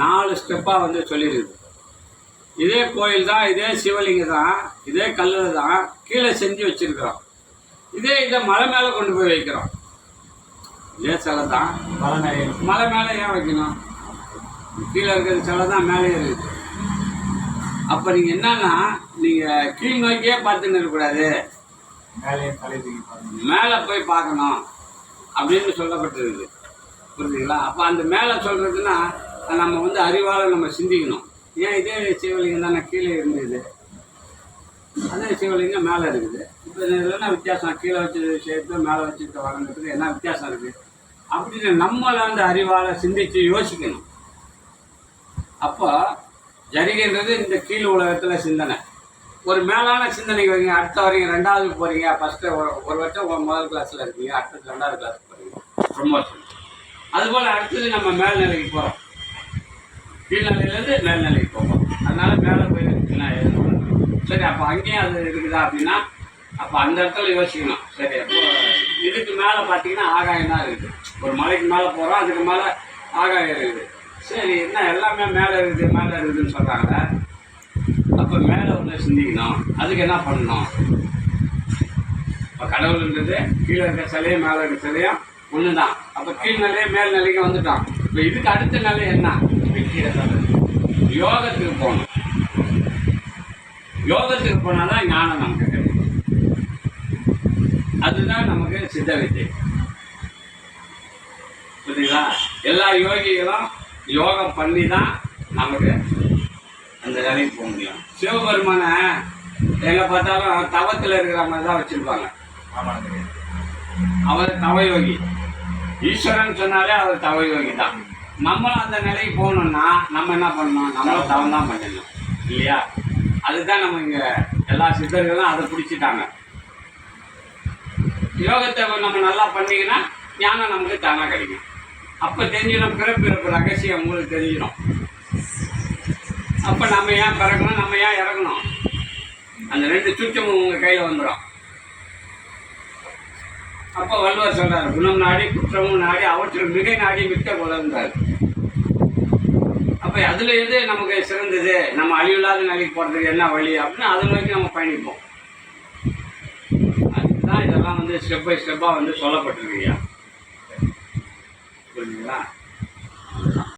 4 ஸ்டெப்பாக வந்து சொல்லியிருக்குது. இதே கோயில் தான், இதே சிவலிங்கம் தான், இதே கல்லில் தான் கீழே செஞ்சு வச்சுருக்கிறோம். இதை மலை மேலே கொண்டு போய் வைக்கிறோம். இதே சிலை தான் மலை மேலே ஏன் வைக்கணும்? கீழே இருக்கிற சிலை தான் மேலே இருக்குது. அப்போ நீங்கள் என்னன்னா, நீங்கள் கீழ் நோக்கியே பார்த்துன்னு இருக்கக்கூடாது, மேலே போய் பார்க்கணும் அப்படின்னு சொல்லப்பட்டிருக்கு. புரிஞ்சுங்களா? அப்போ அந்த மேலே சொல்கிறதுன்னா நம்ம வந்து அறிவால் நம்ம சிந்திக்கணும். ஏன் இதே சிவலிங்கம் தானே கீழே இருந்தது, அதே சிவலிங்கம் மேலே இருக்குது. இப்போ என்ன வித்தியாசம்? கீழே வச்சு சேர்த்து மேலே வச்சுட்டு வரங்கிறதுக்கு என்ன வித்தியாசம் இருக்குது அப்படின்னு நம்மளை அந்த அறிவால் சிந்தித்து யோசிக்கணும். அப்போ ஜரிகைன்றது இந்த கீழ் உலகத்தில் சிந்தனை. ஒரு மேலான சிந்தனைக்கு வரீங்க, அடுத்த வரீங்க, 2வது போகிறீங்க, ஃபஸ்ட்டு ஒரு வருஷம் முதல் கிளாஸில் இருக்கீங்க, அடுத்தது 2வது கிளாஸ் போகிறீங்க, ப்ரொமோஷன். அதுபோல் அடுத்தது நம்ம மேல்நிலைக்கு போகிறோம், கீழ்நிலையிலேருந்து மேல்நிலைக்கு போகிறோம். அதனால் மேலே போயிருக்குன்னா சரி, அப்போ அங்கேயும் அது இருக்குதா அப்படின்னா அப்போ அந்த இடத்துல யோசிக்கணும். சரி, அப்போ இதுக்கு மேலே பார்த்தீங்கன்னா ஆகாயம் தான் இருக்குது. ஒரு மலைக்கு மேலே போகிறோம், அதுக்கு மேலே ஆகாயம் இருக்குது. சரி, என்ன எல்லாமே மேலே இருக்குது மேலே இருக்குதுன்னு சொல்கிறாங்க. அப்போ மேலே ஒன்று சிந்திக்கணும். அதுக்கு என்ன பண்ணணும்? இப்போ கடவுள்ன்றது கீழே இருக்க சிலையும் மேலே இருக்க சிலையும் ஒன்று தான். அப்போ கீழ்நிலையே மேல்நிலைக்கு வந்துட்டோம். இப்போ இதுக்கு அடுத்த நிலை என்ன? யோகத்துக்கு போகணும். யோகத்துக்கு போனால் தான் ஞானம் நமக்கு கிடைக்கும். அதுதான் நமக்கு சித்த வித்தை. புரியுங்களா? எல்லா யோகிகளும் யோகம் பண்ணி தான் நமக்கு அந்த நிலைக்கு போக முடியும். சிவபெருமானை எங்கே பார்த்தாலும் தவத்தில் இருக்கிற மாதிரி தான் வச்சுருப்பாங்க. அவர் தவயோகி. ஈஸ்வரன் சொன்னாலே அவர் தவயோகி தான். நம்மளும் அந்த நிலைக்கு போகணுன்னா நம்ம என்ன பண்ணணும்? நம்மளும் தவம் தான் பண்ணிடணும் இல்லையா? அதுதான் நம்ம இங்கே எல்லா சித்தர்களும் அதை பிடிச்சிட்டாங்க. யோகத்தை நம்ம நல்லா பண்ணிங்கன்னா ஞானம் நமக்கு தானாக கிடைக்கும். அப்போ தெரிஞ்சிடும், பிறப்பு ரகசியம் உங்களுக்கு தெரிஞ்சிடும். அப்போ நம்ம ஏன் பிறக்கணும், நம்ம ஏன் இறக்கணும், அந்த 2 சூட்சமும் உங்கள் கையில் வந்துடும். அப்போ வள்ளுவர் சொல்கிறார், குணம் நாடி குற்றமும் நாடி அவற்றில் மிகை நாடி மிக்க போலன்றார். அப்போ அதில் எது நமக்கு சிறந்தது, நம்ம அழிவில்லாத நிலைக்கு போகிறதுக்கு என்ன வழி அப்படின்னு அதை நோக்கி நம்ம பயணிப்போம். அதுதான் இதெல்லாம் வந்து ஸ்டெப் பை ஸ்டெப்பாக வந்து சொல்லப்பட்டிருக்குயா. புரியுதுங்களா?